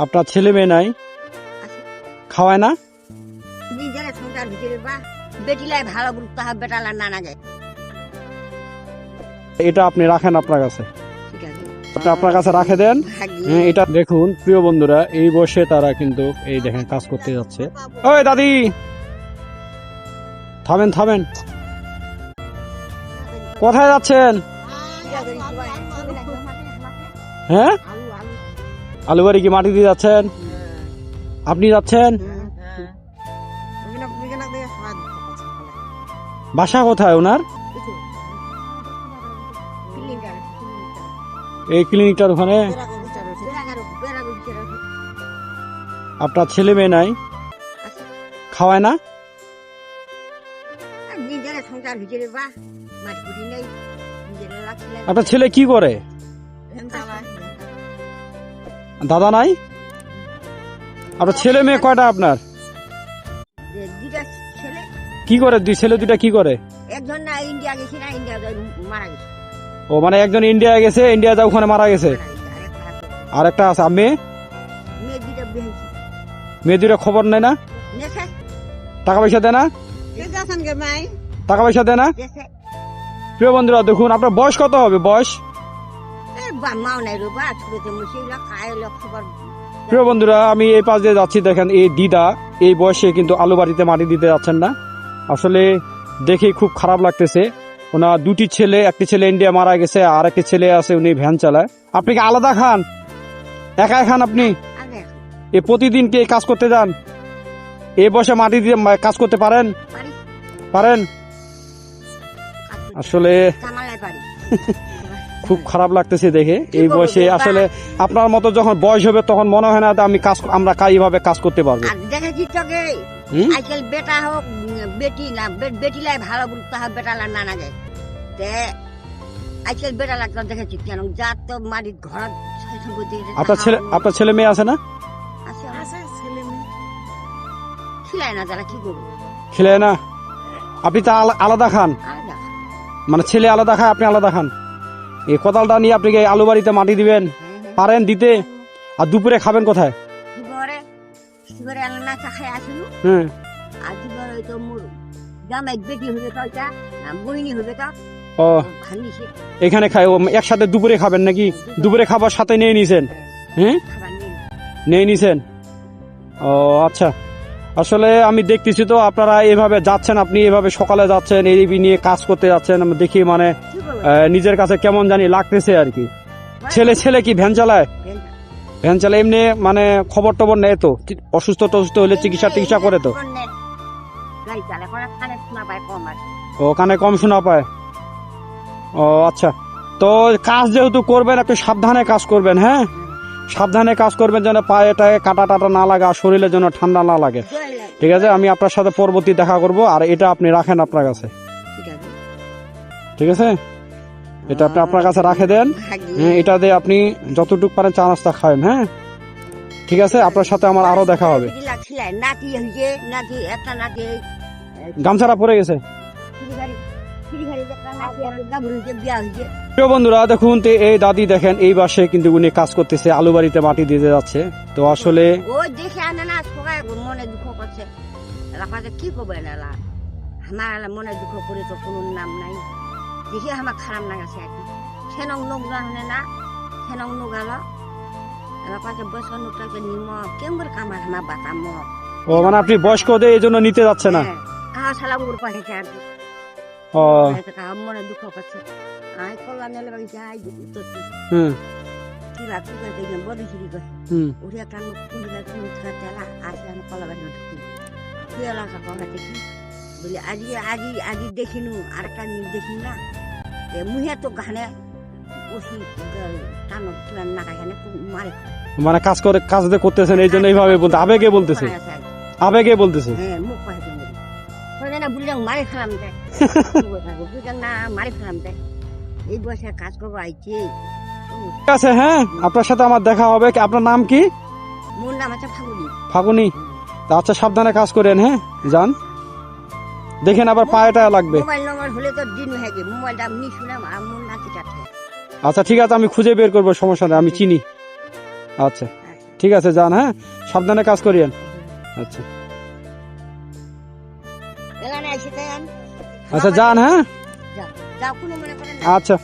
আপনার ছেলে মেয়ে নাই, খাওয়ায় না? নিজের সংসার ভিতরে বা বেটিলাই ভালো গুরুত্ব হবে, বেটালা না না যায়। এটা আপনি রাখেন আপনার কাছে, ঠিক আছে, আপনি আপনার কাছে রাখে দেন। হ্যাঁ, এটা দেখুন প্রিয় বন্ধুরা, এই বয়সে তারা কিন্তু এই দেখেন কাজ করতে যাচ্ছে। ওই দাদি থামেন থামেন, কোথায় যাচ্ছেন? হ্যাঁ, আলু বাড়ি কি মাটি দিয়ে যাচ্ছেন? আপনি যাচ্ছেন? বাসা কোথায় ওনার? এই ক্লিনিকটার ওখানে। আপনার ছেলে মেয়ে নাই, খাওয়ায় না? নিজের সংসার ভিতরে বা মাটি নেই। আপনার ছেলে কি করে? দাদা নাই? আপনার ছেলে মেয়ে কয়টা আপনার? কি করে দুই ছেলে দুইটা কি করে? একজন না ইন্ডিয়া গেছে, না ইন্ডিয়া মারা গেছে। ও মানে একজন ইন্ডিয়া গেছে, ইন্ডিয়া যা ওখানে মারা গেছে, আর একটা আছে। মেয়ে মেয়ে দুইটা খবর নেয় না? টাকা পয়সা দেয় না? টাকা পয়সা দেয় না? প্রিয় বন্ধুরা দেখুন, আপনার বয়স কত হবে? বয়স প্রিয় বন্ধুরা, আমি এই পাশ দিয়ে যাচ্ছি, দেখেন এই দিদা এই বয়সে কিন্তু আলু বাড়িতে মাটি দিতে যাচ্ছেন না। আসলে দেখে খুব খারাপ লাগতেছে। ওনার দুটি ছেলে, একটি ছেলে ইন্ডিয়া মারা গেছে, আর একটি ছেলে আছে উনি ভ্যান চালায়। আপনি কি আলাদা খান? একাই খান আপনি? এ প্রতিদিন কি কাজ করতে যান? এই বয়সে মাটি দিয়ে কাজ করতে পারেন? পারেন? আসলে খুব খারাপ লাগতেছে দেখে এই বয়সে। আসলে আপনার মতো যখন বয়স হবে তখন মনে হয় না আমি কাজ, আমরা এইভাবে কাজ করতে পারবো। দেখেছি তোকে আজকাল বেটা হোক বেটি না, বেটিলাই ভালো গুরুত্ব হবে, বেটালা না না যায়। আজকাল বেটা লাগতো দেখেছি কেন যা তো মাটির ঘর। আপনার ছেলে মেয়ে আছে না? খিলায় না, যারা কি করবো খেলে না। আপনি তা আলাদা খান, মানে ছেলে আলাদা খায়, আপনি আলাদা খান। এই কোদালটা নিয়ে আপনি আলু বাড়িতে মাটি দিবেন? পারেন দিতে? আর দুপুরে খাবেন কোথায়? এখানে খাই একসাথে দুপুরে খাবেন নাকি? দুপুরে খাবার সাথে নিয়ে নিছেন? হ্যাঁ, নিয়ে নিছেন। ও আচ্ছা, আসলে আমি দেখতেছি তো আপনারা এভাবে যাচ্ছেন, আপনি এভাবে সকালে যাচ্ছেন, এই নিয়ে কাজ করতে যাচ্ছেন, আমি দেখি মানে নিজের কাছে কেমন জানি লাগতেছে আর কি। ছেলে কি ভ্যান চালায়? ভ্যান চালায় এমনি মানে খবর টবর নেয় তো? অসুস্থ টসুস্থ হলে চিকিৎসা করে তো? ও কানে কম শোনা পায়। ও আচ্ছা, তো কাজ যেহেতু করবেন একটু সাবধানে কাজ করবেন। হ্যাঁ, সাবধানে কাজ করবেন যেন পায়ে টায়ে কাটা টাটা না লাগে, আর শরীরে যেন ঠান্ডা না লাগে। ঠিক আছে, আমি আপনার সাথে পরবর্তী দেখা করব। আর এটা আপনি রাখেন আপনার কাছে, ঠিক আছে? এটা আপনি আপনার কাছে রাখে দেন। হ্যাঁ, এটা দিয়ে আপনি যতটুকু পারেন চা নাস্তা খাবেন। হ্যাঁ, ঠিক আছে, আপনার সাথে আমার আরো দেখা হবে। গামছাটা পরে গেছে। প্রিয় বন্ধুরা দেখুন, এই দাদি দেখেন এই বাসে কিন্তু উনি কাজ করতেছে, আলু বাড়িতে মাটি দিতে যাচ্ছে। তো আসলে দেখে আনে না, সবাই মনে দুঃখ করছে। কি করবে না, আমার মনে দুঃখ করে তো কোনো নাম নাই। দেখে আমার খারাপ লাগাছে আর কি। সেনং নোগা হলে না, সেনং নোগাল বয়স্ক নোটাকে নিমক কেমন কামার আমার বাতাম। ও মানে আপনি বয়স্ক এই জন্য নিতে যাচ্ছে না? কাহা সালাম করে পাঠিয়েছে আর কি। মনে দুঃখ করছে। আমি কল্যাণ যাই কি লাগছে বদিছিলি উঠে একটা তেলা আসে, আমি কলা বাড়ি ঢুকি এলাকা কমাতে কি বলি আজি দেখিনু আর একটা দেখি না মুহে তো ঘানে মানে কাজ করতেছেন এই জন্য এইভাবে বলতে আবেগে বলতেছে। হ্যাঁ, মুখ না বুঝলে মারি খেলাম দেয় না, মারি খেলাম দেয়। এই বয়সে কাজ করবো আইছি। ঠিক আছে, হ্যাঁ, আপনার সাথে আমার দেখা হবে। আপনার নাম কি? মোর নাম আছে ফাগুনি। ফাগুনি, আচ্ছা, সাবধানে কাজ করেন। হ্যাঁ, যান, দেখেন আবার পায়েটা লাগবে। মোবাইল নম্বর হলে তো দিন হয়ে গেছে, মোবাইলটা আমি শুনে মোর নাকি। আচ্ছা ঠিক আছে, আমি খুঁজে বের করবো, সমস্যা নেই, আমি চিনি। আচ্ছা ঠিক আছে, যান, হ্যাঁ, সাবধানে কাজ করিয়েন। আচ্ছা এখানে এসে দেন। আচ্ছা, যান, হ্যাঁ, যাও যাও, কোনো মনে করেন না। আচ্ছা।